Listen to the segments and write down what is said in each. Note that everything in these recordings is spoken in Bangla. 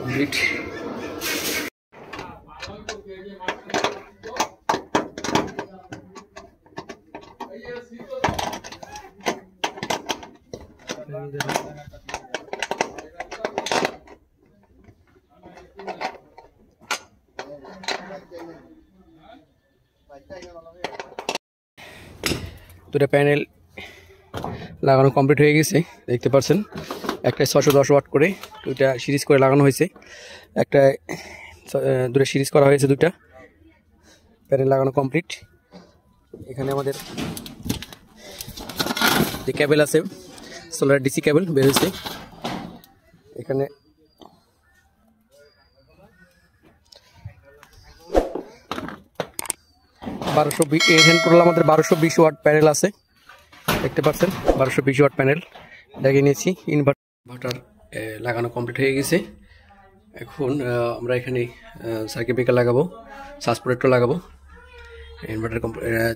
কমপ্লিট। দুটো প্যানেল লাগানো কমপ্লিট হয়ে গেছে, দেখতে পাচ্ছেন। একটা 610 ওয়াট করে দুইটা সিরিজ করে লাগানো হয়েছে, একটা দুটো সিরিজ করা হয়েছে, দুইটা প্যানেল লাগানো কমপ্লিট। এখানে আমাদের যে কেবল আছে সোলার ডিসি কেবল বের হয়েছে। এখানে এখানে টোটাল আমাদের 1220 ওয়াট প্যানেল আছে, দেখতে পাচ্ছেন। 1220 ওয়াট প্যানেল লাগিয়ে নিয়েছি। ইনভার্টার লাগানো কমপ্লিট হয়ে গেছে। এখন আমরা এখানে সার্কিট ব্রেকার লাগাবো, সার্জ প্রোটেক্টর লাগাবো। ইনভার্টার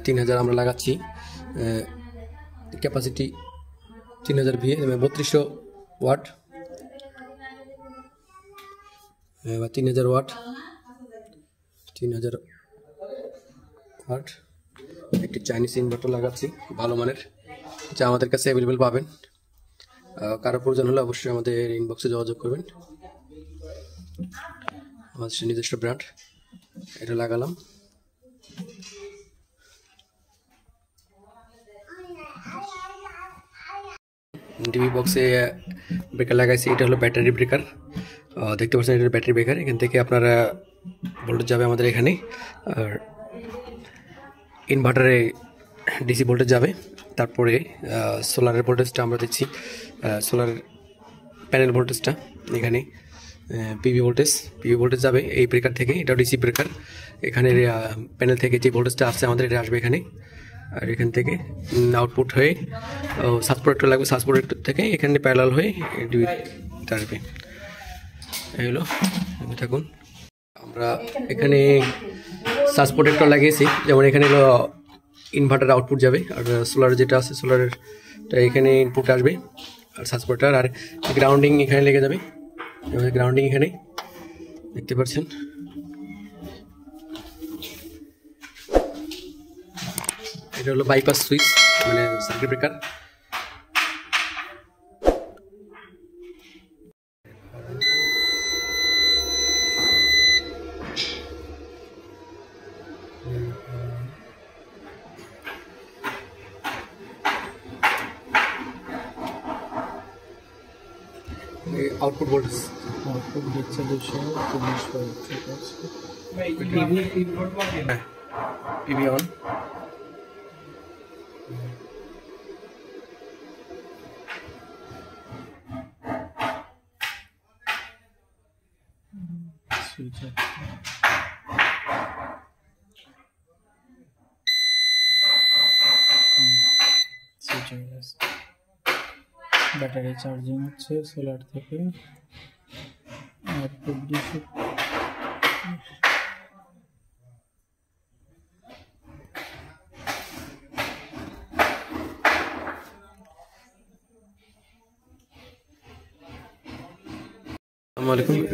3000 আমরা লাগাচ্ছি, capacity 3000 VA, 3200 watt, 3000 watt, 3000 watt. একটি চাইনিজ ইনভার্টার লাগাচ্ছি ভালো মানের, যা আমাদের কাছে অ্যাভেলেবেল পাবেন। কারো প্রয়োজন হলে অবশ্যই আমাদের ইনবক্সে যোগাযোগ করবেন। আমাদের নিজস্ব ব্র্যান্ড। এটা লাগালাম। ডিবি বক্সে ব্রেকার লাগাইছি, এটা হলো ব্যাটারি ব্রেকার, দেখতে পাচ্ছেন। এটা ব্যাটারি ব্রেকার। এখান থেকে আপনারা ভোল্টেজ যাবে আমাদের এখানে, আর ইনভার্টারে ডিসি ভোল্টেজ যাবে। তারপরে সোলারের ভোল্টেজটা আমরা দিচ্ছি, সোলার প্যানেল ভোল্টেজটা এখানে পিভি ভোল্টেজ যাবে এই ব্রেকার থেকে। এটা ডিসি ব্রেকার। এখানে প্যানেল থেকে যে ভোল্টেজটা আসছে আমাদের এটা আসবে এখানে, আর এখান থেকে আউটপুট হয়ে সার্জ প্রোটেক্টর লাগবে, সার্জ প্রোটেক্টর থেকে এখানে প্যারালাল হয়ে আসবে। এগুলো থাকুন। আমরা এখানে সার্জ প্রোটেক্টর লাগিয়েছি, যেমন এখানে হলো ইনভার্টার আউটপুট যাবে, আর সোলার যেটা আছে সোলারটা এখানে ইনপুট আসবে, আর সার্জ প্রোটেক্টর। আর গ্রাউন্ডিং এখানে লেগে যাবে, গ্রাউন্ডিং এখানে দেখতে পাচ্ছেন। এটা হলো বাইপাস সুইচ, মানে সার্কিট ব্রেকার। আউটপুট ভোল্টেজ দিচ্ছে 230 ভোল্ট। ঠিক আছে, TV on. Switch battery charging হচ্ছে সোলার থেকে। Output DC.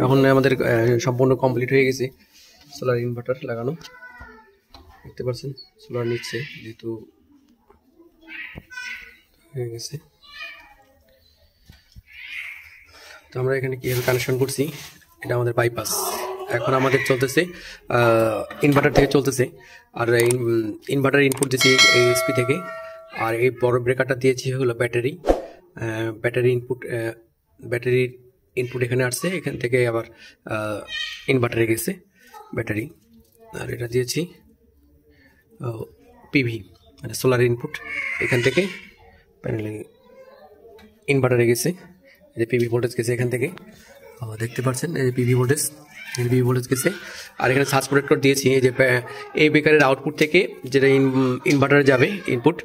এখন আমাদের সম্পূর্ণ কমপ্লিট হয়ে গেছে সোলার ইনভার্টার লাগানো, দেখতে পাচ্ছেন। সোলার নিচ্ছে যেহেতু হয়ে গেছে, তো আমরা এখানে কিভাবে কানেকশন করছি, এটা আমাদের বাইপাস। এখন আমাদের চলতেছে ইনভার্টার থেকে চলতেছে, আর ইনভার্টার ইনপুট দিয়েছি এই এসপি থেকে, আর এই বড় ব্রেকারটা দিয়েছি হলো ব্যাটারির ইনপুট এখানে আসছে, এখান থেকে আবার ইনভার্টারে গেছে ব্যাটারি। আর এটা দিয়েছি পিভি, মানে সোলার ইনপুট, এখান থেকে প্যানেলে ইনভার্টারে গেছে। এই যে পিভি ভোল্টেজ গেছে এখান থেকে, দেখতে পাচ্ছেন। এই যে পিভি ভোল্টেজ গেছে। আর এখানে সার্জ প্রোটেক্টর দিয়েছি, এই যে এই ব্রেকারের আউটপুট থেকে যেটা ইনভার্টারে যাবে ইনপুট,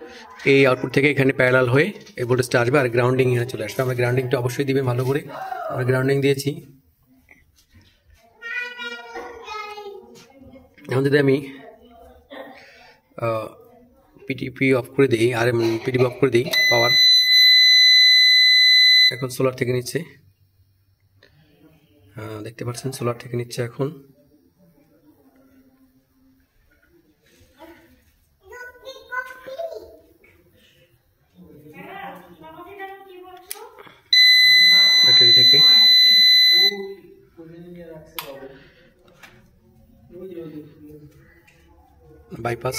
এই আউটপুট থেকে এখানে প্যারালাল হয়ে এই ভোল্টেজটা আসবে, আর গ্রাউন্ডিং এখানে চলে আসবে। আমরা গ্রাউন্ডিংটা অবশ্যই দিবেন ভালো করে। আমরা গ্রাউন্ডিং দিয়েছি। এখন যদি আমি পিটিপি অফ করে দিই, আর পিটিপি অফ করে দিই, পাওয়ার এখন সোলার থেকে নিচ্ছে। দেখতে পাচ্ছেন সোলার থেকে নিচ্ছে এখন। ব্যাটারি থেকে বাইপাস,